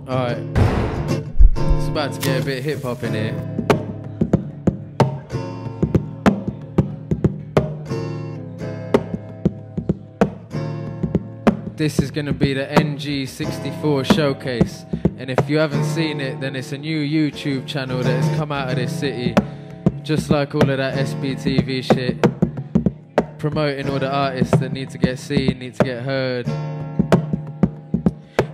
Alright. It's about to get a bit hip hop in here. This is going to be the NG64 showcase, and if you haven't seen it, then it's a new YouTube channel that has come out of this city, just like all of that SBTV shit, promoting all the artists that need to get seen, need to get heard.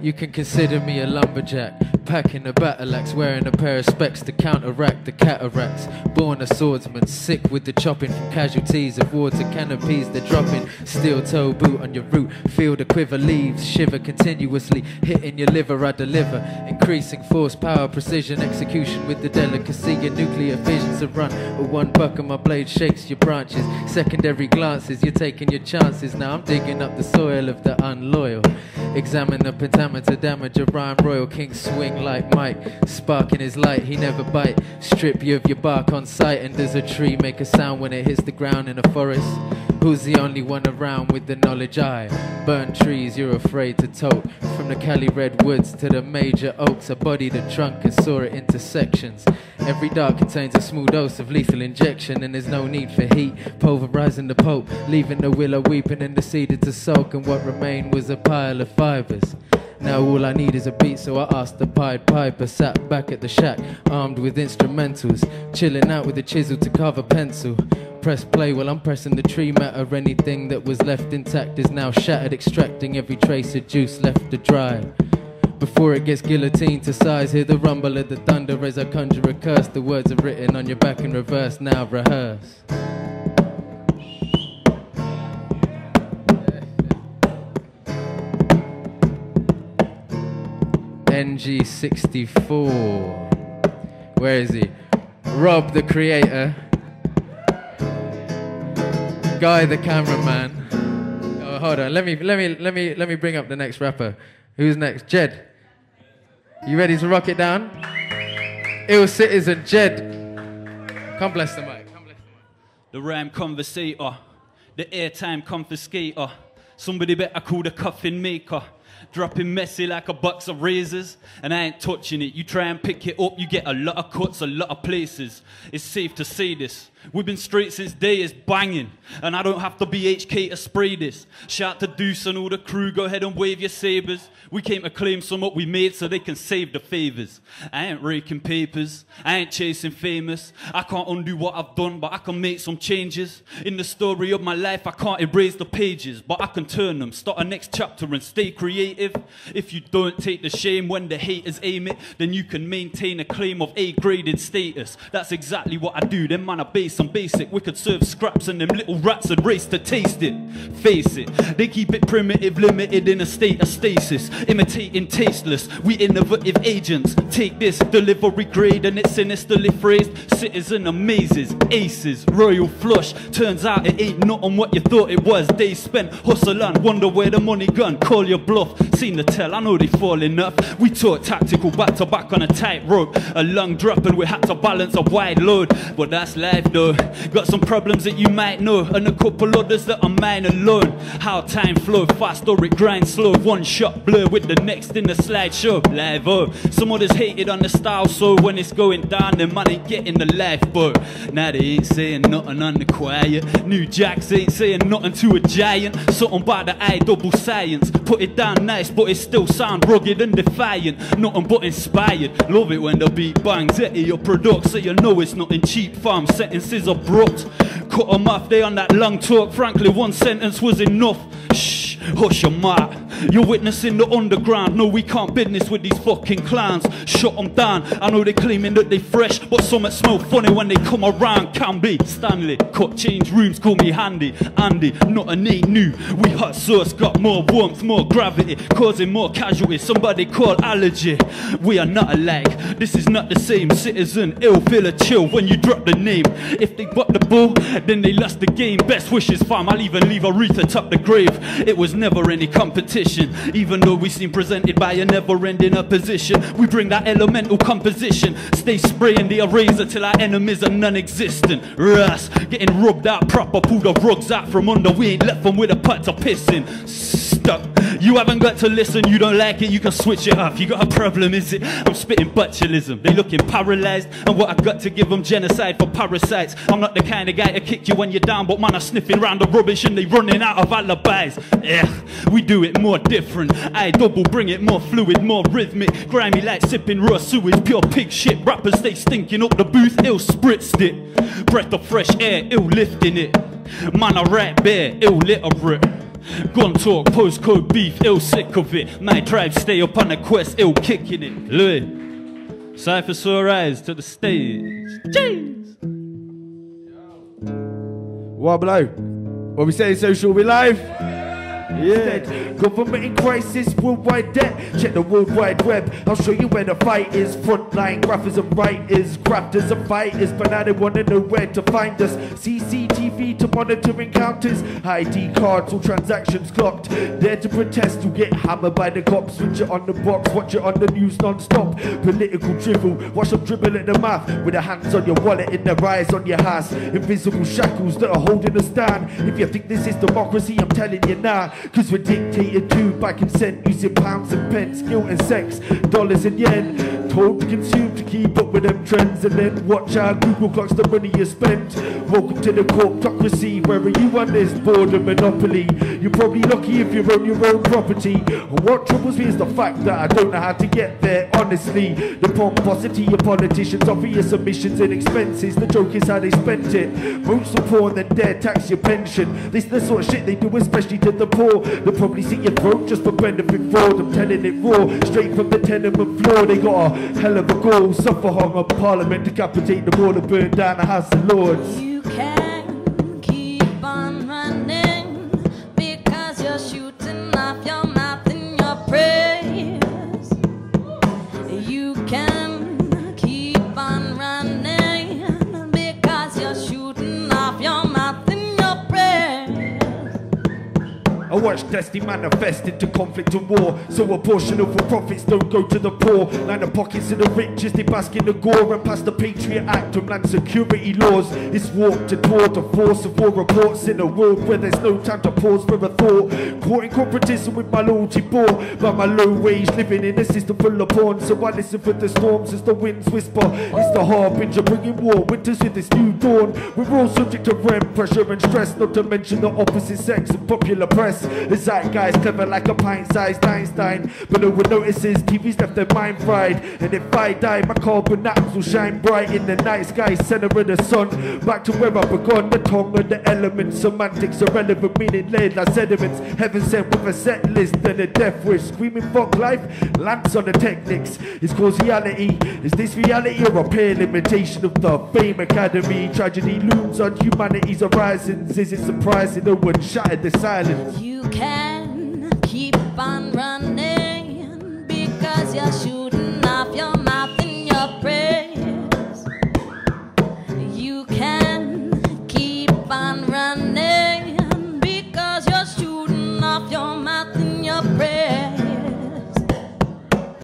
You can consider me a lumberjack, packing a battle axe, wearing a pair of specs to counteract the cataracts. Born a swordsman, sick with the chopping from casualties of war to canopies. They're dropping steel toe boot on your route. Feel the quiver leaves, shiver continuously, hitting your liver. I deliver, increasing force, power, precision, execution with the delicacy. Your nuclear visions are run with one buck and my blade shakes your branches. Secondary glances, you're taking your chances. Now I'm digging up the soil of the unloyal. Examine the pentameter, damage a rhyme royal. King swing like Mike, sparking his light, he never bite. Strip you of your bark on sight, and does a tree make a sound when it hits the ground in a forest? Who's the only one around with the knowledge I burn trees you're afraid to tote? From the Cali redwoods to the major oaks, I bodied the trunk and saw it into sections. Every dart contains a small dose of lethal injection, and there's no need for heat, pulverizing the Pope, leaving the willow weeping and the cedar to soak, and what remained was a pile of fibers. Now all I need is a beat, so I asked the Pied Piper. Sat back at the shack, armed with instrumentals, chilling out with a chisel to carve a pencil. Press play while I'm pressing the tree matter. Anything that was left intact is now shattered, extracting every trace of juice left to dry. Before it gets guillotined to size, hear the rumble of the thunder as I conjure a curse. The words are written on your back in reverse, now rehearse. NG64. Where is he? Rob the creator. Guy the cameraman. Oh, hold on. Let me bring up the next rapper. Who's next? Jed. You ready to rock it down? Ill Citizen Jed. Come bless the mic. Come bless the mic. The rhyme conversator, the airtime confiscator. Somebody better call the coffin maker. Dropping messy like a box of razors, and I ain't touching it. You try and pick it up, you get a lot of cuts, a lot of places. It's safe to say this. We've been straight since day is banging, and I don't have to be HK to spray this. Shout to Deuce and all the crew, go ahead and wave your sabres. We came to claim some what we made so they can save the favors. I ain't raking papers, I ain't chasing famous. I can't undo what I've done, but I can make some changes. In the story of my life, I can't erase the pages, but I can turn them, start a next chapter and stay creative. If you don't take the shame when the haters aim it, then you can maintain a claim of A-graded status. That's exactly what I do, them man are base and basic. We could serve scraps and them little rats would race to taste it. Face it, they keep it primitive, limited in a state of stasis. Imitating tasteless, we innovative agents. Take this, delivery grade and it's sinisterly phrased. Citizen amazes, aces, royal flush. Turns out it ain't nothing what you thought it was. Days spent hustling, wonder where the money gone. Call your bluff, seen the tell, I know they fall enough. We taught tactical back to back on a tightrope. A long drop and we had to balance a wide load. But that's life though. Got some problems that you might know, and a couple others that are mine alone. How time flow, fast or it grinds slow. One shot blur with the next in the slideshow. Live oh, some others hated on the style, so when it's going down, the man ain't getting the lifeboat. Now they ain't saying nothing on the quiet. New Jacks ain't saying nothing to a giant. Something by the eye, double science. Put it down nice, but it still sound rugged and defiant. Nothing but inspired. Love it when the beat bangs at your product, so you know it's nothing cheap. Farm sentences abrupt. Cut them off, they on that long talk. Frankly, one sentence was enough. Shh, hush your mouth. You're witnessing the underground. No, we can't business with these fucking clowns. Shut them down. I know they're claiming that they fresh, but some that smell funny when they come around. Can be Stanley, cut change rooms, call me Handy. Andy, nothing ain't new. We hot sauce, got more warmth, more gravity, causing more casualties. Somebody call allergy. We are not alike. This is not the same. Citizen, ill, feel a chill when you drop the name. If they got the ball, then they lost the game. Best wishes, fam. I'll even leave a wreath atop the grave. It was never any competition. Even though we seem presented by a never-ending opposition, we bring that elemental composition. Stay spraying the eraser till our enemies are non-existent. Getting rubbed out proper, pull the rugs out from under. We ain't left them with a pot to piss in. Duck. You haven't got to listen, you don't like it, you can switch it off. You got a problem, is it? I'm spitting botulism. They looking paralyzed, and what I got to give them genocide for parasites. I'm not the kind of guy to kick you when you're down, but man are sniffing round the rubbish and they running out of alibis. Yeah, we do it more different. I double bring it more fluid, more rhythmic. Grimy like sipping raw sewage, pure pig shit. Rappers stay stinking up the booth, ill spritzed it. Breath of fresh air, ill lifting it. Man I rap bare, illiterate. Gun talk, postcode beef, ill sick of it. My tribe stay up on the quest, ill kicking it. Louis, Cypher Sore Eyes to the stage. Jeez. What below? What we say, social, we live? Yeah. Government in crisis, worldwide debt. Check the World Wide Web, I'll show you where the fight is. Frontline graphers and writers, crafters and fighters, but now they want to know where to find us. CCTV to monitor encounters, ID cards, all transactions clocked. There to protest, you get hammered by the cops. Switch it on the box, watch it on the news non-stop. Political drivel, watch them dribble at the mouth. With their hands on your wallet and their eyes on your house. Invisible shackles that are holding us down. If you think this is democracy, I'm telling you now. Cause we're dictated to by consent, using pounds and pence, guilt and sex, dollars and yen. Told to consume to keep up with them trends, and then watch how Google clocks the money you spent. Welcome to the corptocracy, where are you on this border monopoly? You're probably lucky if you own your own property. And what troubles me is the fact that I don't know how to get there, honestly. The pomposity of politicians offer your submissions and expenses. The joke is how they spent it. Most are poor and then dare tax your pension. This is the sort of shit they do, especially to the poor. They'll probably see your throat just for benefit fraud. I'm telling it raw, straight from the tenement floor. They got a hell of a goal, suffer harm of parliament, decapitate them all and burn down the House of Lords. You can keep on running because you're shooting off your mouth and your prayers. You can keep on running because you're shooting off your mouth and your prayers. I watch destiny manifest into conflict and war, so a portion of the profits don't go to the poor. Line the pockets of the rich as they bask in the gore and pass the Patriot Act on land security laws. It's warped toward the force of war reports in a world where there's no time to pause for a thought. Caught in competition with my loyalty bought by my low wage, living in a system full of porn. So I listen for the storms as the winds whisper. It's the harbinger bringing war, winters with this new dawn. We're all subject to rem, pressure and stress, not to mention the opposite sex and popular press. The zeitgeist clever like a pint-sized Einstein, but no one notices TV's left their mind fried. And if I die, my carbon atoms will shine bright in the night sky, center of the sun. Back to where I begun, the tongue of the elements. Semantics are relevant, meaning laid like sediments. Heaven sent with a set list and a death wish. Screaming fuck life, lamps on the techniques. Is causality, is this reality or a pale imitation of the Fame Academy? Tragedy looms on humanity's horizons. Is it surprising no one shattered the silence? You can